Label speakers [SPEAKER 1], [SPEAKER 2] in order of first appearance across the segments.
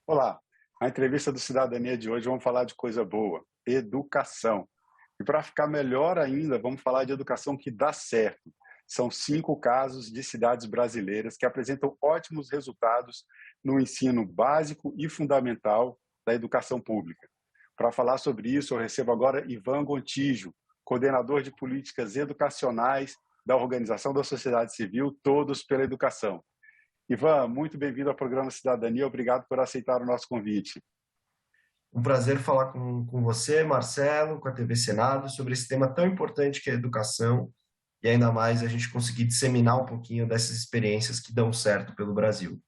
[SPEAKER 1] Olá, a entrevista do Cidadania de hoje vamos falar de coisa boa, educação. E para ficar melhor ainda, vamos falar de educação que dá certo. São 5 casos de cidades brasileiras que apresentam ótimos resultados no ensino básico e fundamental da educação pública. Para falar sobre isso, eu recebo agora Ivan Gontijo, coordenador de políticas educacionais da Organização da Sociedade Civil Todos pela Educação. Ivan, muito bem-vindo ao programa Cidadania, obrigado por aceitar o nosso convite.
[SPEAKER 2] Um prazer falar com você, Marcelo, com a TV Senado, sobre esse tema tão importante que é a educação e ainda mais a gente conseguir disseminar um pouquinho dessas experiências que dão certo pelo Brasil.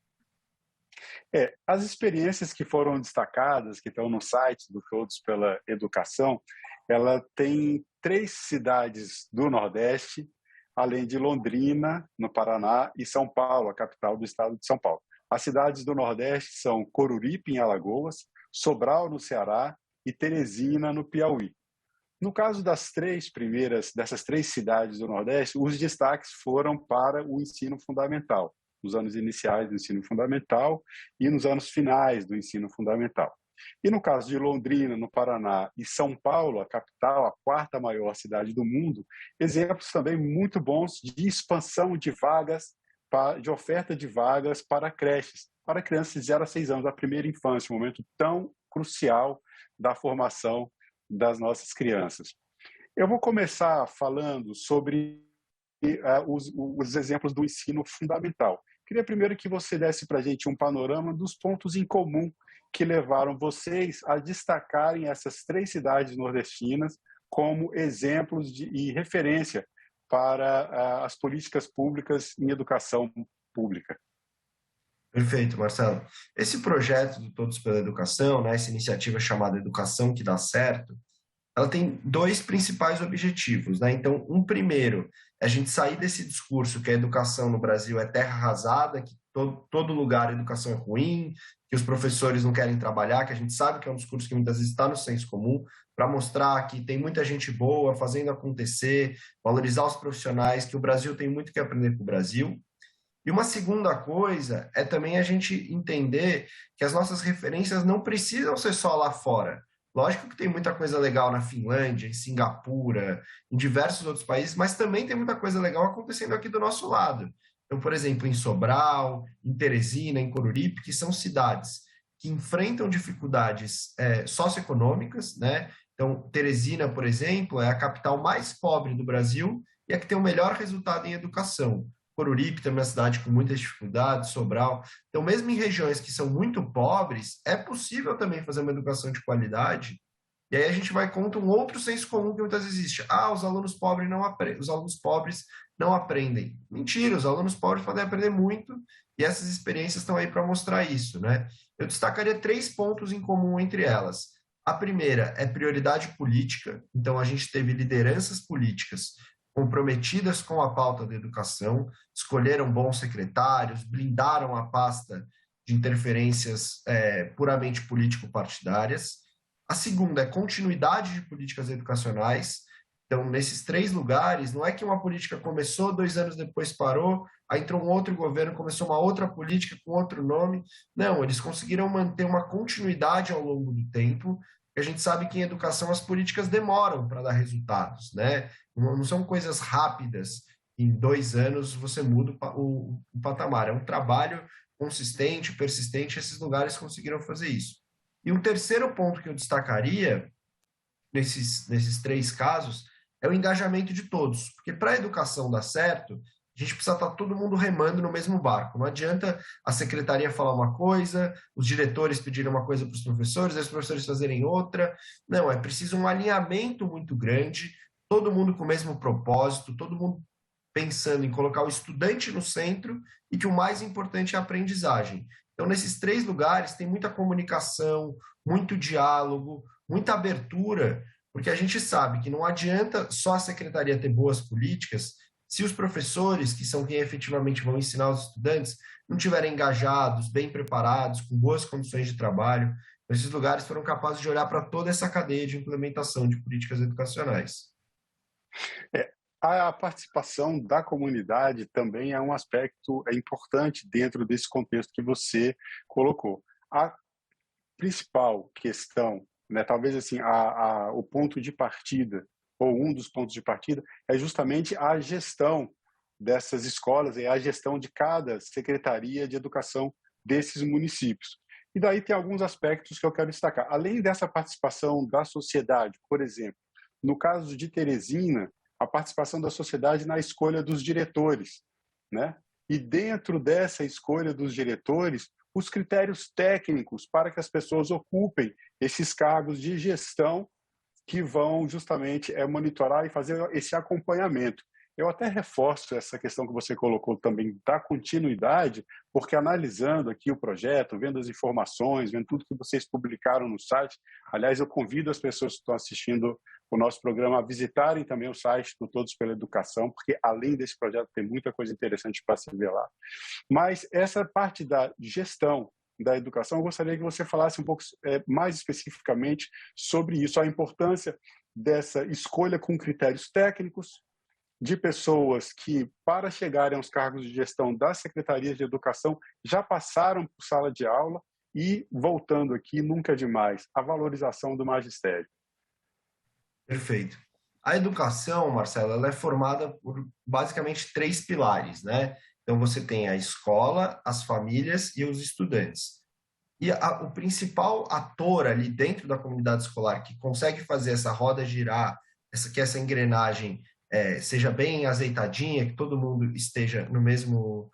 [SPEAKER 1] As experiências que foram destacadas, que estão no site do Todos pela Educação, ela tem 3 cidades do Nordeste, além de Londrina, no Paraná, e São Paulo, a capital do estado de São Paulo. As cidades do Nordeste são Coruripe, em Alagoas, Sobral, no Ceará, e Teresina, no Piauí. No caso dessas 3 cidades do Nordeste, os destaques foram para o ensino fundamental, nos anos iniciais do ensino fundamental e nos anos finais do ensino fundamental. E no caso de Londrina, no Paraná, e São Paulo, a capital, a 4ª maior cidade do mundo, exemplos também muito bons de expansão de vagas, de oferta de vagas para creches, para crianças de 0 a 6 anos, a primeira infância, um momento tão crucial da formação das nossas crianças. Eu vou começar falando sobre os exemplos do ensino fundamental. Queria primeiro que você desse para a gente um panorama dos pontos em comum que levaram vocês a destacarem essas 3 cidades nordestinas como exemplos e referência para as políticas públicas em educação pública.
[SPEAKER 2] Perfeito, Marcelo. Esse projeto do Todos pela Educação, né, essa iniciativa chamada Educação que dá certo, ela tem 2 principais objetivos, né? Então, um primeiro é a gente sair desse discurso que a educação no Brasil é terra arrasada, que todo lugar a educação é ruim, que os professores não querem trabalhar, que a gente sabe que é um discurso que muitas vezes está no senso comum, para mostrar que tem muita gente boa fazendo acontecer, valorizar os profissionais, que o Brasil tem muito que aprender com o Brasil. E uma segunda coisa é também a gente entender que as nossas referências não precisam ser só lá fora. Lógico que tem muita coisa legal na Finlândia, em Singapura, em diversos outros países, mas também tem muita coisa legal acontecendo aqui do nosso lado. Então, por exemplo, em Sobral, em Teresina, em Coruripe, que são cidades que enfrentam dificuldades socioeconômicas, né? Então, Teresina, por exemplo, é a capital mais pobre do Brasil e a que tem o melhor resultado em educação. Coruripe também é uma cidade com muitas dificuldades, Sobral. Então, mesmo em regiões que são muito pobres, é possível também fazer uma educação de qualidade. E aí a gente vai contra um outro senso comum que muitas vezes existe. Os alunos pobres não aprendem. Os alunos pobres não aprendem. Mentira, os alunos pobres podem aprender muito e essas experiências estão aí para mostrar isso, né? Eu destacaria 3 pontos em comum entre elas. A primeira é prioridade política. Então, a gente teve lideranças políticas comprometidas com a pauta da educação, escolheram bons secretários, blindaram a pasta de interferências puramente político-partidárias. A segunda é continuidade de políticas educacionais. Então, nesses 3 lugares, não é que uma política começou, 2 anos depois parou, aí entrou um outro governo, começou uma outra política com outro nome. Não, eles conseguiram manter uma continuidade ao longo do tempo. A gente sabe que em educação as políticas demoram para dar resultados, né? Não são coisas rápidas. Em 2 anos você muda o patamar. É um trabalho consistente, persistente. Esses lugares conseguiram fazer isso. E um terceiro ponto que eu destacaria nesses 3 casos é o engajamento de todos. Porque para a educação dar certo, a gente precisa estar todo mundo remando no mesmo barco. Não adianta a secretaria falar uma coisa, os diretores pedirem uma coisa para os professores, os professores fazerem outra. Não, é preciso um alinhamento muito grande, todo mundo com o mesmo propósito, todo mundo pensando em colocar o estudante no centro e que o mais importante é a aprendizagem. Então, nesses 3 lugares, tem muita comunicação, muito diálogo, muita abertura, porque a gente sabe que não adianta só a secretaria ter boas políticas se os professores, que são quem efetivamente vão ensinar os estudantes, não estiverem engajados, bem preparados, com boas condições de trabalho. Esses lugares foram capazes de olhar para toda essa cadeia de implementação de políticas educacionais.
[SPEAKER 1] A participação da comunidade também é um aspecto importante dentro desse contexto que você colocou. principal questão, né, talvez assim, o ponto de partida, ou um dos pontos de partida, é justamente a gestão dessas escolas e a gestão de cada secretaria de educação desses municípios. E daí tem alguns aspectos que eu quero destacar. Além dessa participação da sociedade, por exemplo, no caso de Teresina, a participação da sociedade na escolha dos diretores, né? E dentro dessa escolha dos diretores, os critérios técnicos para que as pessoas ocupem esses cargos de gestão que vão justamente monitorar e fazer esse acompanhamento. Eu até reforço essa questão que você colocou também da continuidade, porque analisando aqui o projeto, vendo as informações, vendo tudo que vocês publicaram no site, aliás, eu convido as pessoas que estão assistindo o nosso programa a visitarem também o site do Todos pela Educação, porque além desse projeto tem muita coisa interessante para se ver lá. Mas essa parte da gestão da educação, eu gostaria que você falasse um pouco mais especificamente sobre isso, a importância dessa escolha com critérios técnicos, de pessoas que, para chegarem aos cargos de gestão das secretarias de educação, já passaram por sala de aula e, voltando aqui, nunca é demais, a valorização do magistério.
[SPEAKER 2] Perfeito. A educação, Marcelo, ela é formada por basicamente 3 pilares, né? Então, você tem a escola, as famílias e os estudantes. E o principal ator ali dentro da comunidade escolar que consegue fazer essa roda girar, que essa engrenagem seja bem azeitadinha, que todo mundo esteja na mesma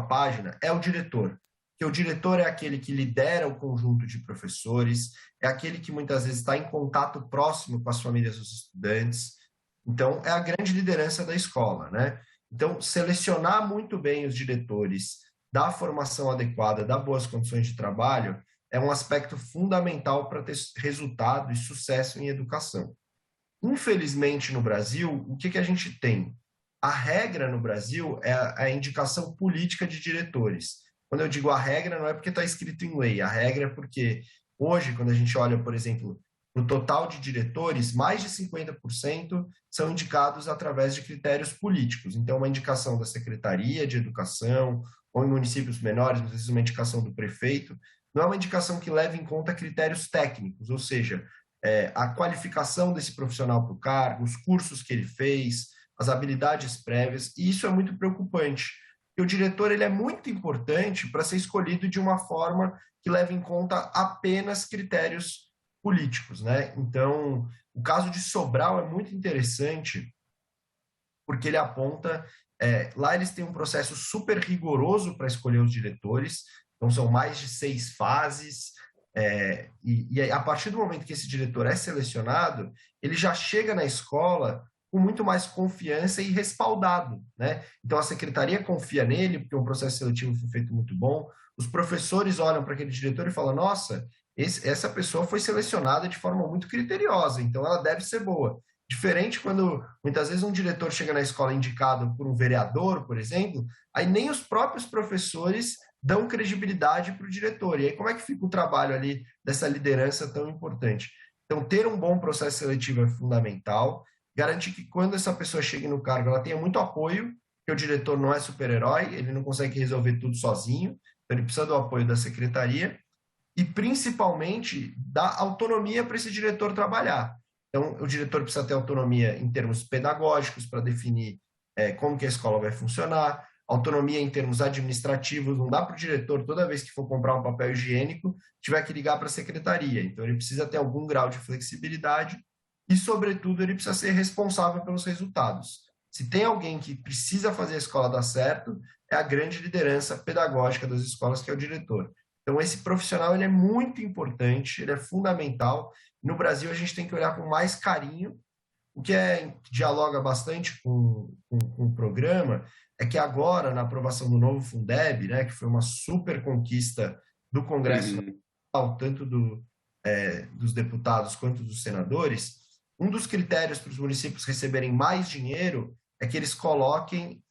[SPEAKER 2] página, é o diretor. Que o diretor é aquele que lidera o conjunto de professores, é aquele que muitas vezes está em contato próximo com as famílias dos estudantes. Então, é a grande liderança da escola, né? Então, selecionar muito bem os diretores, dar a formação adequada, dar boas condições de trabalho, é um aspecto fundamental para ter resultado e sucesso em educação. Infelizmente, no Brasil, o que a gente tem? A regra no Brasil é a indicação política de diretores. Quando eu digo a regra, não é porque está escrito em lei, a regra é porque hoje, quando a gente olha, por exemplo, no total de diretores, mais de 50% são indicados através de critérios políticos. Então, uma indicação da Secretaria de Educação, ou em municípios menores, às vezes uma indicação do prefeito, não é uma indicação que leva em conta critérios técnicos, ou seja, a qualificação desse profissional para o cargo, os cursos que ele fez, as habilidades prévias, e isso é muito preocupante. E o diretor ele é muito importante para ser escolhido de uma forma que leve em conta apenas critérios políticos, né? Então, o caso de Sobral é muito interessante porque ele aponta, lá eles têm um processo super rigoroso para escolher os diretores, então são mais de 6 fases, e a partir do momento que esse diretor é selecionado, ele já chega na escola com muito mais confiança e respaldado, né? Então a secretaria confia nele, porque o processo seletivo foi feito muito bom, os professores olham para aquele diretor e falam, nossa, essa pessoa foi selecionada de forma muito criteriosa, então ela deve ser boa. Diferente quando, muitas vezes, um diretor chega na escola indicado por um vereador, por exemplo, aí nem os próprios professores dão credibilidade para o diretor. E aí como é que fica o trabalho ali dessa liderança tão importante? Então, ter um bom processo seletivo é fundamental, garantir que quando essa pessoa chegue no cargo, ela tenha muito apoio, porque o diretor não é super-herói, ele não consegue resolver tudo sozinho, então ele precisa do apoio da secretaria, e principalmente dar autonomia para esse diretor trabalhar. Então, o diretor precisa ter autonomia em termos pedagógicos para definir como que a escola vai funcionar, autonomia em termos administrativos, não dá para o diretor, toda vez que for comprar um papel higiênico, tiver que ligar para a secretaria. Então, ele precisa ter algum grau de flexibilidade e, sobretudo, ele precisa ser responsável pelos resultados. Se tem alguém que precisa fazer a escola dar certo, é a grande liderança pedagógica das escolas, que é o diretor. Então, esse profissional ele é muito importante, ele é fundamental. No Brasil, a gente tem que olhar com mais carinho. O que dialoga bastante com o programa é que agora, na aprovação do novo Fundeb, né, que foi uma super conquista do Congresso Nacional, tanto dos deputados quanto dos senadores, um dos critérios para os municípios receberem mais dinheiro é que eles coloquem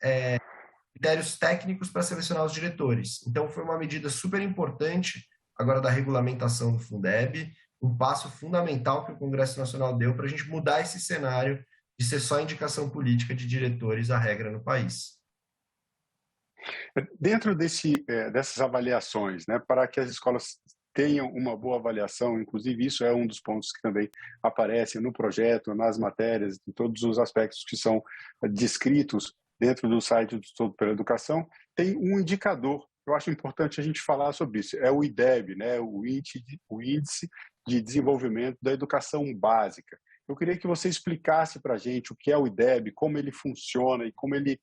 [SPEAKER 2] critérios técnicos para selecionar os diretores. Então, foi uma medida super importante agora da regulamentação do Fundeb, um passo fundamental que o Congresso Nacional deu para a gente mudar esse cenário de ser só indicação política de diretores a regra no país.
[SPEAKER 1] Dentro dessas avaliações, né, para que as escolas tenham uma boa avaliação, inclusive isso é um dos pontos que também aparecem no projeto, nas matérias, em todos os aspectos que são descritos dentro do site do Estudo pela Educação, tem um indicador. Eu acho importante a gente falar sobre isso. É o IDEB, né? O Índice de Desenvolvimento da Educação Básica. Eu queria que você explicasse para a gente o que é o IDEB, como ele funciona e como ele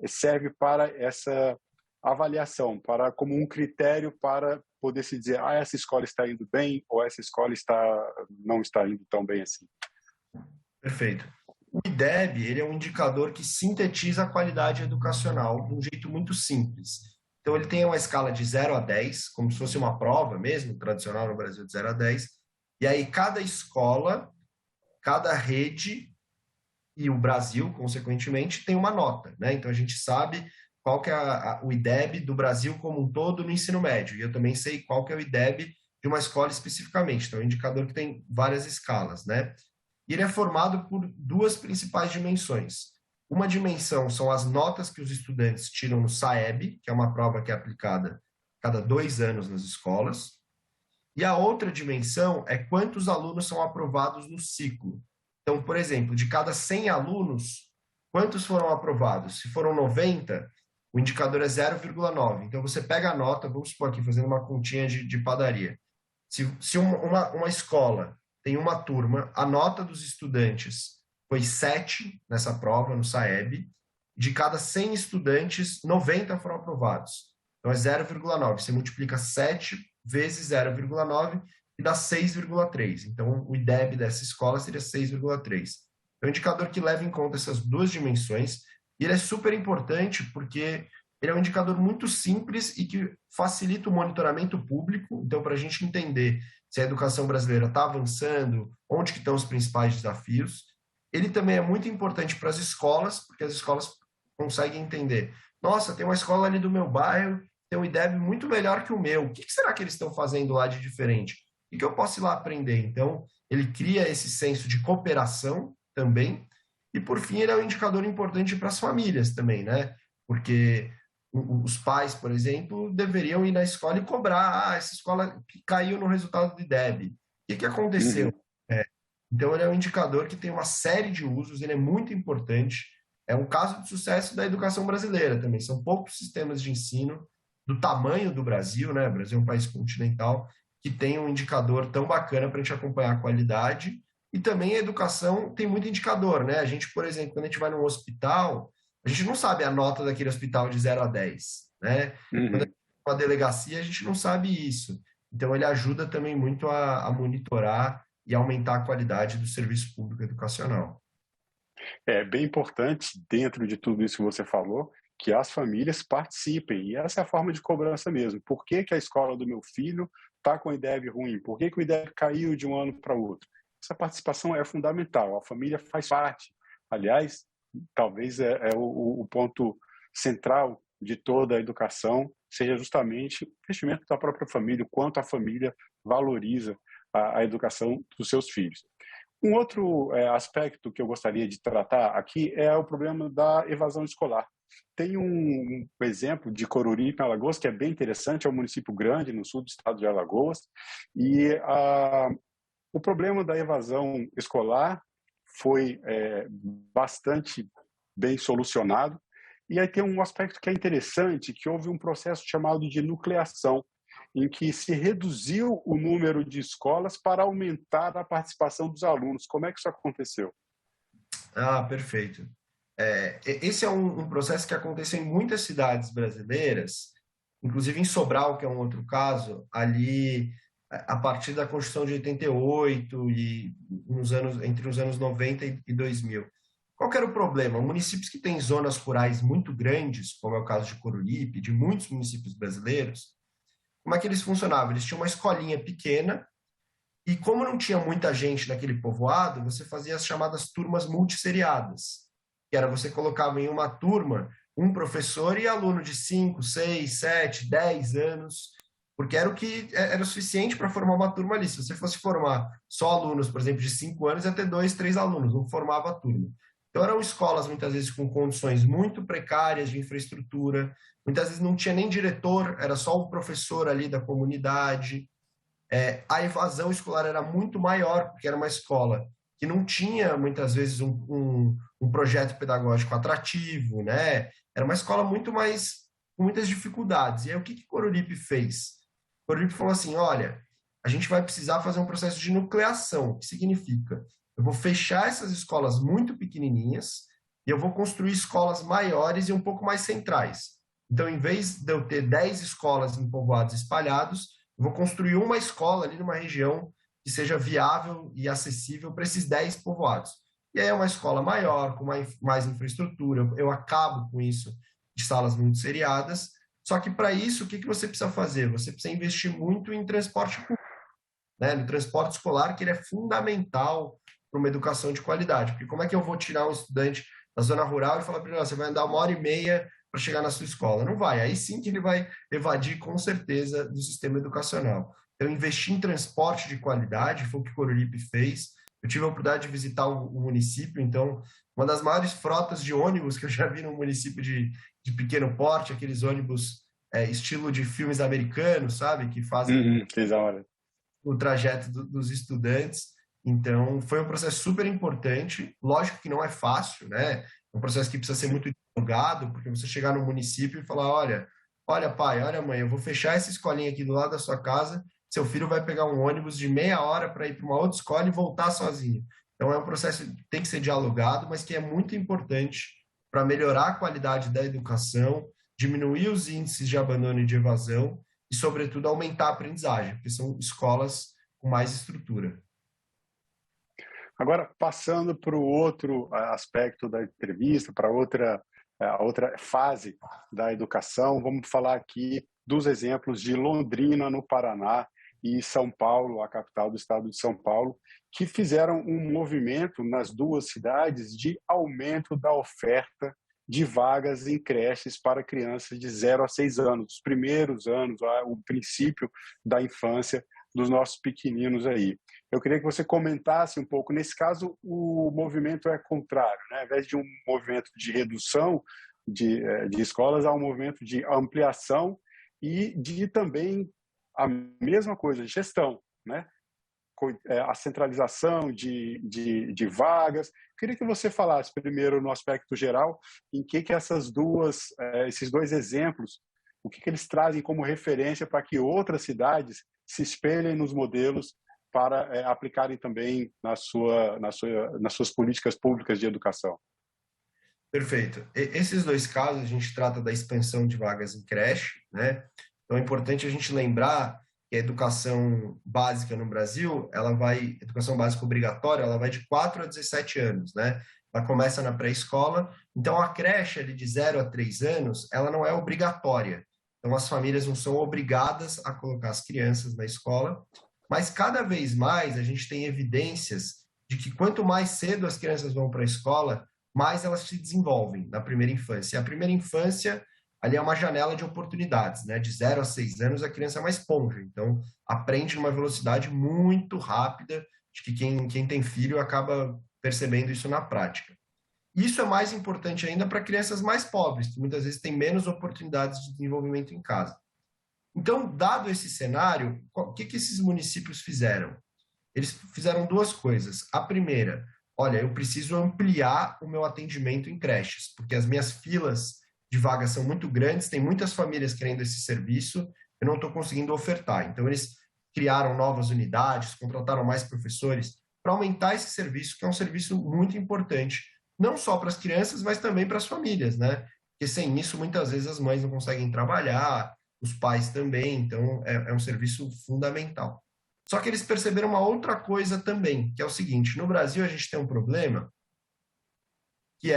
[SPEAKER 1] serve para essa avaliação, como um critério para poder se dizer essa escola está indo bem ou essa escola não está indo tão bem assim.
[SPEAKER 2] Perfeito. O IDEB, ele é um indicador que sintetiza a qualidade educacional de um jeito muito simples. Então, ele tem uma escala de 0 a 10, como se fosse uma prova mesmo, tradicional no Brasil, de 0 a 10. E aí, cada escola, cada rede e o Brasil, consequentemente, tem uma nota, né? Então, a gente sabe qual que é o IDEB do Brasil como um todo no ensino médio. E eu também sei qual que é o IDEB de uma escola especificamente. Então, é um indicador que tem várias escalas, né? E ele é formado por duas principais dimensões. Uma dimensão são as notas que os estudantes tiram no SAEB, que é uma prova que é aplicada cada 2 anos nas escolas. E a outra dimensão é quantos alunos são aprovados no ciclo. Então, por exemplo, de cada 100 alunos, quantos foram aprovados? Se foram 90, o indicador é 0,9. Então, você pega a nota, vamos supor aqui, fazendo uma continha de padaria. Se uma escola tem uma turma, a nota dos estudantes foi 7 nessa prova, no SAEB. De cada 100 estudantes, 90 foram aprovados. Então, é 0,9. Você multiplica 7 vezes 0,9 e dá 6,3. Então, o IDEB dessa escola seria 6,3. É um indicador que leva em conta essas duas dimensões e ele é super importante porque ele é um indicador muito simples e que facilita o monitoramento público. Então, para a gente entender se a educação brasileira está avançando, onde que estão os principais desafios. Ele também é muito importante para as escolas, porque as escolas conseguem entender. Nossa, tem uma escola ali do meu bairro, tem um IDEB muito melhor que o meu. O que será que eles estão fazendo lá de diferente? O que eu posso ir lá aprender? Então, ele cria esse senso de cooperação também. E, por fim, ele é um indicador importante para as famílias também, né? Porque os pais, por exemplo, deveriam ir na escola e cobrar. Essa escola caiu no resultado do IDEB. O que aconteceu? Então, ele é um indicador que tem uma série de usos, ele é muito importante. É um caso de sucesso da educação brasileira também. São poucos sistemas de ensino do tamanho do Brasil, né? O Brasil é um país continental que tem um indicador tão bacana para a gente acompanhar a qualidade. E também a educação tem muito indicador, né? A gente, por exemplo, quando a gente vai num hospital, a gente não sabe a nota daquele hospital de 0 a 10, né? Quando a gente vai numa delegacia, a gente não sabe isso. Então, ele ajuda também muito a monitorar e aumentar a qualidade do serviço público educacional.
[SPEAKER 1] É bem importante, dentro de tudo isso que você falou, que as famílias participem. E essa é a forma de cobrança mesmo. Por que a escola do meu filho está com o IDEB ruim? Por que o IDEB caiu de um ano para o outro? Essa participação é fundamental. A família faz parte. Aliás, talvez é o ponto central de toda a educação seja justamente o investimento da própria família, o quanto a família valoriza a educação dos seus filhos. Um outro aspecto que eu gostaria de tratar aqui é o problema da evasão escolar. Tem um exemplo de Coruripe, Alagoas, que é bem interessante, é um município grande no sul do estado de Alagoas, e o problema da evasão escolar foi bastante bem solucionado, e aí tem um aspecto que é interessante, que houve um processo chamado de nucleação, em que se reduziu o número de escolas para aumentar a participação dos alunos. Como é que isso aconteceu?
[SPEAKER 2] Perfeito. Esse é um processo que aconteceu em muitas cidades brasileiras, inclusive em Sobral, que é um outro caso, ali a partir da Constituição de 88 e entre os anos 90 e 2000. Qual que era o problema? Municípios que têm zonas rurais muito grandes, como é o caso de Coruripe, de muitos municípios brasileiros, como é que eles funcionavam? Eles tinham uma escolinha pequena e como não tinha muita gente naquele povoado, você fazia as chamadas turmas multisseriadas, que era você colocava em uma turma um professor e aluno de 5, 6, 7, 10 anos, porque era o que era o suficiente para formar uma turma ali. Se você fosse formar só alunos, por exemplo, de 5 anos, ia ter 2, 3 alunos, não formava a turma. Então, eram escolas, muitas vezes, com condições muito precárias de infraestrutura, muitas vezes não tinha nem diretor, era só o professor ali da comunidade. A evasão escolar era muito maior, porque era uma escola que não tinha, muitas vezes, um projeto pedagógico atrativo, né? Era uma escola muito mais, com muitas dificuldades. E aí, o que Coruripe fez? Coruripe falou assim, olha, a gente vai precisar fazer um processo de nucleação, que significa, eu vou fechar essas escolas muito pequenininhas e eu vou construir escolas maiores e um pouco mais centrais. Então, em vez de eu ter 10 escolas em povoados espalhados, eu vou construir uma escola ali numa região que seja viável e acessível para esses 10 povoados. E aí é uma escola maior, com mais infraestrutura, eu acabo com isso de salas muito seriadas. Só que para isso, o que você precisa fazer? Você precisa investir muito em transporte público, né? No transporte escolar, que ele é fundamental para uma educação de qualidade. Porque como é que eu vou tirar um estudante da zona rural e falar para ele, você vai andar 1h30 para chegar na sua escola? Não vai. Aí sim que ele vai evadir com certeza do sistema educacional. Então, investir em transporte de qualidade foi o que Coruripe fez. Eu tive a oportunidade de visitar o município, então, uma das maiores frotas de ônibus que eu já vi no município de pequeno porte, aqueles ônibus estilo de filmes americanos, sabe? Que fazem o trajeto dos estudantes. Então, foi um processo super importante. Lógico que não é fácil, né? É um processo que precisa ser muito divulgado, porque você chegar no município e falar, olha pai, olha mãe, eu vou fechar essa escolinha aqui do lado da sua casa, seu filho vai pegar um ônibus de meia hora para ir para uma outra escola e voltar sozinho. Então, é um processo que tem que ser dialogado, mas que é muito importante para melhorar a qualidade da educação, diminuir os índices de abandono e de evasão e, sobretudo, aumentar a aprendizagem, porque são escolas com mais estrutura.
[SPEAKER 1] Agora, passando para o outro aspecto da entrevista, para a outra fase da educação, vamos falar aqui dos exemplos de Londrina, no Paraná, e São Paulo, a capital do estado de São Paulo, que fizeram um movimento nas duas cidades de aumento da oferta de vagas em creches para crianças de 0 a 6 anos, os primeiros anos, o princípio da infância dos nossos pequeninos aí. Eu queria que você comentasse um pouco. Nesse caso, o movimento é contrário, né? Ao invés de um movimento de redução de escolas, há um movimento de ampliação e de também a mesma coisa, gestão, né? A centralização de vagas. Queria que você falasse primeiro no aspecto geral em que esses dois exemplos, o que eles trazem como referência para que outras cidades se espelhem nos modelos para aplicarem também nas suas políticas públicas de educação.
[SPEAKER 2] Perfeito. Esses dois casos, a gente trata da expansão de vagas em creche, né? Então, é importante a gente lembrar que a educação básica no Brasil, educação básica obrigatória, ela vai de 4 a 17 anos, né? Ela começa na pré-escola, então a creche ali de 0 a 3 anos, ela não é obrigatória. Então, as famílias não são obrigadas a colocar as crianças na escola, mas cada vez mais a gente tem evidências de que quanto mais cedo as crianças vão para a escola, mais elas se desenvolvem na primeira infância. E a primeira infância, ali é uma janela de oportunidades, né? De 0 a 6 anos, a criança é uma esponja, então aprende numa velocidade muito rápida, de que quem tem filho acaba percebendo isso na prática. Isso é mais importante ainda para crianças mais pobres, que muitas vezes têm menos oportunidades de desenvolvimento em casa. Então, dado esse cenário, o que esses municípios fizeram? Eles fizeram duas coisas. A primeira, olha, eu preciso ampliar o meu atendimento em creches, porque as minhas filas de vagas são muito grandes, tem muitas famílias querendo esse serviço, eu não estou conseguindo ofertar. Então, eles criaram novas unidades, contrataram mais professores para aumentar esse serviço, que é um serviço muito importante, não só para as crianças, mas também para as famílias, né? Porque sem isso, muitas vezes as mães não conseguem trabalhar, os pais também, então é um serviço fundamental. Só que eles perceberam uma outra coisa também, que é o seguinte, no Brasil a gente tem um problema que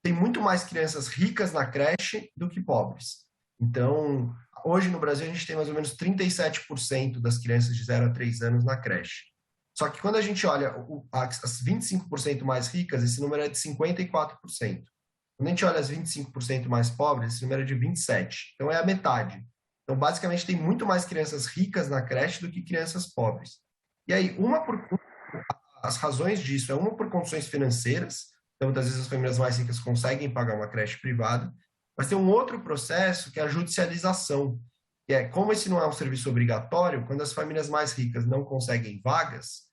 [SPEAKER 2] tem muito mais crianças ricas na creche do que pobres. Então, hoje no Brasil a gente tem mais ou menos 37% das crianças de 0 a 3 anos na creche. Só que quando a gente olha as 25% mais ricas, esse número é de 54%. Quando a gente olha as 25% mais pobres, esse número é de 27%. Então, é a metade. Então, basicamente, tem muito mais crianças ricas na creche do que crianças pobres. E aí, as razões disso uma por condições financeiras. Então, Então, muitas vezes as famílias mais ricas conseguem pagar uma creche privada, mas tem um outro processo que é a judicialização, que é, como esse não é um serviço obrigatório, quando as famílias mais ricas não conseguem vagas,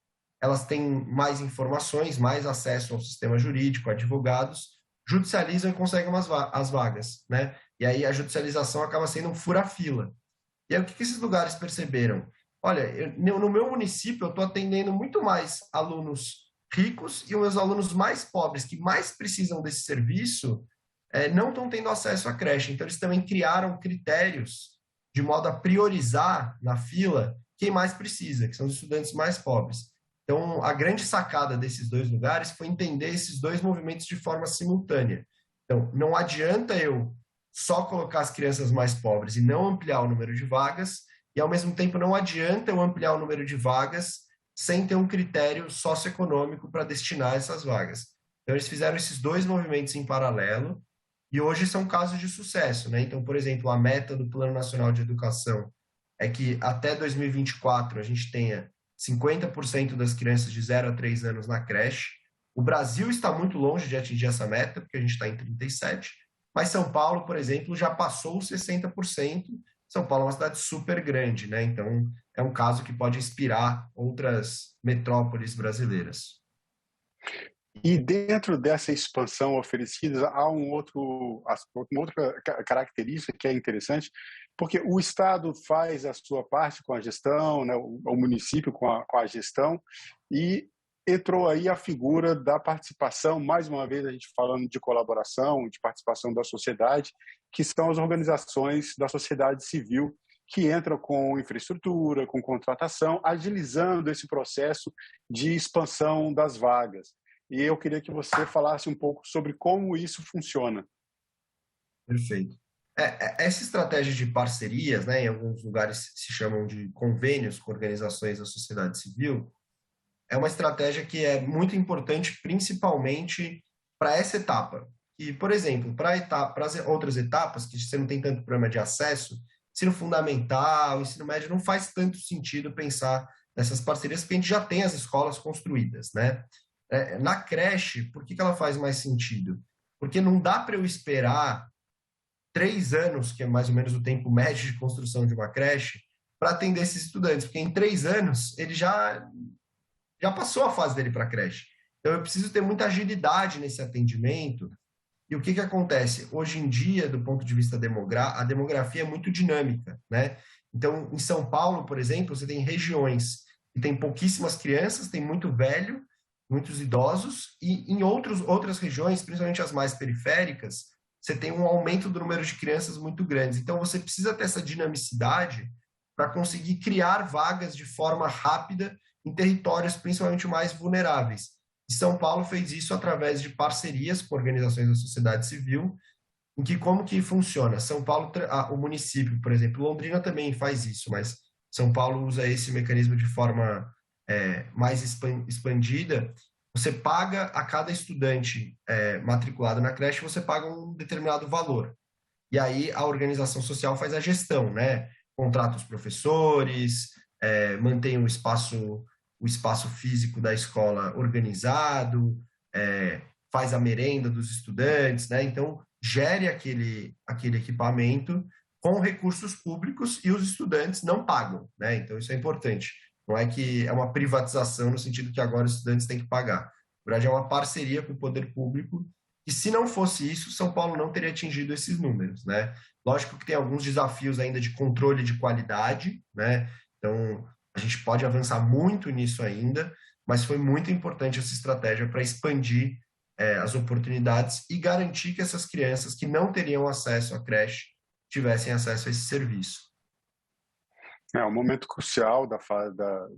[SPEAKER 2] elas têm mais informações, mais acesso ao sistema jurídico, advogados, judicializam e conseguem as vagas, né? E aí a judicialização acaba sendo um fura-fila. E aí o que esses lugares perceberam? Olha, no meu município eu estou atendendo muito mais alunos ricos e os meus alunos mais pobres, que mais precisam desse serviço, não estão tendo acesso à creche. Então eles também criaram critérios de modo a priorizar na fila quem mais precisa, que são os estudantes mais pobres. Então, a grande sacada desses dois lugares foi entender esses dois movimentos de forma simultânea. Então, não adianta eu só colocar as crianças mais pobres e não ampliar o número de vagas, e ao mesmo tempo não adianta eu ampliar o número de vagas sem ter um critério socioeconômico para destinar essas vagas. Então, eles fizeram esses dois movimentos em paralelo, e hoje são casos de sucesso, né? Então, por exemplo, a meta do Plano Nacional de Educação é que até 2024 a gente tenha 50% das crianças de 0 a 3 anos na creche. O Brasil está muito longe de atingir essa meta, porque a gente está em 37%, mas São Paulo, por exemplo, já passou os 60%. São Paulo é uma cidade super grande, né? Então, é um caso que pode inspirar outras metrópoles brasileiras.
[SPEAKER 1] E dentro dessa expansão oferecida, há uma outra característica que é interessante, porque o Estado faz a sua parte com a gestão, né, o município com a gestão, e entrou aí a figura da participação, mais uma vez a gente falando de colaboração, de participação da sociedade, que são as organizações da sociedade civil, que entram com infraestrutura, com contratação, agilizando esse processo de expansão das vagas. E eu queria que você falasse um pouco sobre como isso funciona.
[SPEAKER 2] Perfeito. Essa estratégia de parcerias, né, em alguns lugares se chamam de convênios com organizações da sociedade civil, é uma estratégia que é muito importante, principalmente para essa etapa. E, por exemplo, para as outras etapas, que você não tem tanto problema de acesso, ensino fundamental, ensino médio, não faz tanto sentido pensar nessas parcerias, porque a gente já tem as escolas construídas, né? Na creche, por que ela faz mais sentido? Porque não dá para eu esperar 3 anos, que é mais ou menos o tempo médio de construção de uma creche, para atender esses estudantes, porque em 3 anos ele já passou a fase dele para a creche. Então eu preciso ter muita agilidade nesse atendimento. E o que acontece? Hoje em dia, do ponto de vista a demografia é muito dinâmica, né? Então, em São Paulo, por exemplo, você tem regiões que tem pouquíssimas crianças, tem muito velho, muitos idosos, e em outras regiões, principalmente as mais periféricas, você tem um aumento do número de crianças muito grandes. Então, você precisa ter essa dinamicidade para conseguir criar vagas de forma rápida em territórios principalmente mais vulneráveis. E São Paulo fez isso através de parcerias com organizações da sociedade civil, em que como que funciona? São Paulo, o município, por exemplo, Londrina também faz isso, mas São Paulo usa esse mecanismo de forma mais expandida. Você paga a cada estudante matriculado na creche, você paga um determinado valor. E aí a organização social faz a gestão, né? Contrata os professores, mantém o espaço físico da escola organizado, faz a merenda dos estudantes, né? Então, gere aquele equipamento com recursos públicos e os estudantes não pagam, né? Então, isso é importante. Não é que é uma privatização no sentido que agora os estudantes têm que pagar. Na verdade, é uma parceria com o poder público e se não fosse isso, São Paulo não teria atingido esses números, né? Lógico que tem alguns desafios ainda de controle de qualidade, né? Então, a gente pode avançar muito nisso ainda, mas foi muito importante essa estratégia para expandir as oportunidades e garantir que essas crianças que não teriam acesso à creche tivessem acesso a esse serviço.
[SPEAKER 1] É um momento crucial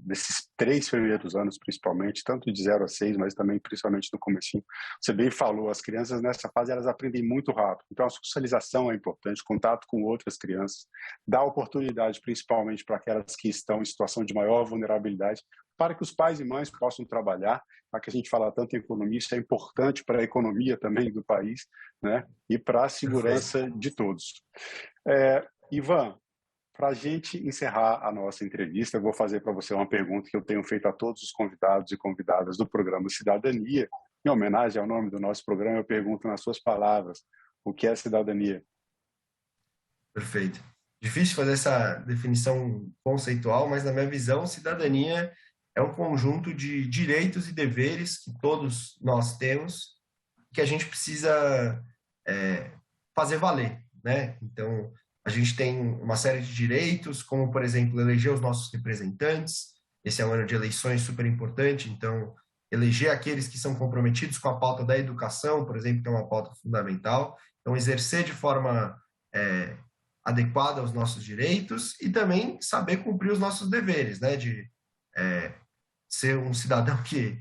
[SPEAKER 1] desses 3 primeiros anos, principalmente, tanto de 0 a 6, mas também principalmente no comecinho. Você bem falou, as crianças nessa fase elas aprendem muito rápido. Então a socialização é importante, contato com outras crianças, dá oportunidade principalmente para aquelas que estão em situação de maior vulnerabilidade, para que os pais e mães possam trabalhar. Já que a gente fala tanto em economia, isso é importante para a economia também do país, né? E para a segurança de todos. Ivan, para a gente encerrar a nossa entrevista, eu vou fazer para você uma pergunta que eu tenho feito a todos os convidados e convidadas do programa Cidadania, em homenagem ao nome do nosso programa, eu pergunto nas suas palavras, o que é cidadania?
[SPEAKER 2] Perfeito. Difícil fazer essa definição conceitual, mas na minha visão, cidadania é um conjunto de direitos e deveres que todos nós temos, que a gente precisa fazer valer, né? Então, a gente tem uma série de direitos, como, por exemplo, eleger os nossos representantes. Esse é um ano de eleições super importante, então, eleger aqueles que são comprometidos com a pauta da educação, por exemplo, que é uma pauta fundamental. Então, exercer de forma adequada aos nossos direitos e também saber cumprir os nossos deveres, né? De ser um cidadão que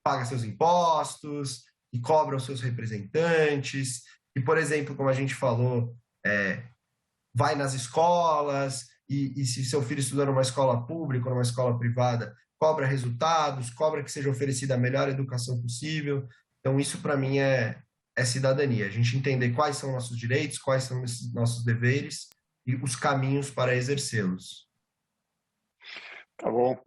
[SPEAKER 2] paga seus impostos, que cobra os seus representantes, e, por exemplo, como a gente falou, vai nas escolas e se seu filho estuda numa escola pública ou numa escola privada, cobra resultados, cobra que seja oferecida a melhor educação possível. Então, isso para mim é cidadania. A gente entender quais são nossos direitos, quais são esses nossos deveres e os caminhos para exercê-los.
[SPEAKER 1] Tá bom.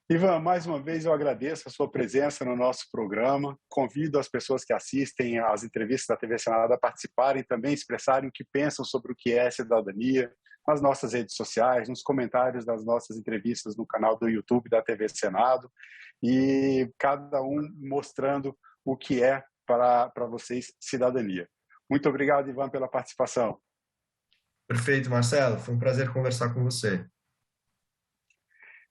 [SPEAKER 1] Ivan, mais uma vez eu agradeço a sua presença no nosso programa. Convido as pessoas que assistem às entrevistas da TV Senado a participarem, também expressarem o que pensam sobre o que é cidadania nas nossas redes sociais, nos comentários das nossas entrevistas no canal do YouTube da TV Senado, e cada um mostrando o que é para vocês cidadania. Muito obrigado, Ivan, pela participação.
[SPEAKER 2] Perfeito, Marcelo. Foi um prazer conversar com você.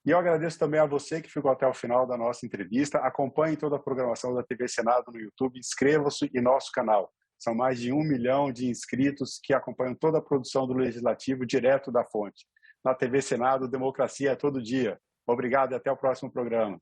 [SPEAKER 1] E eu agradeço também a você que ficou até o final da nossa entrevista. Acompanhe toda a programação da TV Senado no YouTube, inscreva-se em nosso canal. São mais de 1 milhão de inscritos que acompanham toda a produção do Legislativo direto da fonte. Na TV Senado, democracia é todo dia. Obrigado e até o próximo programa.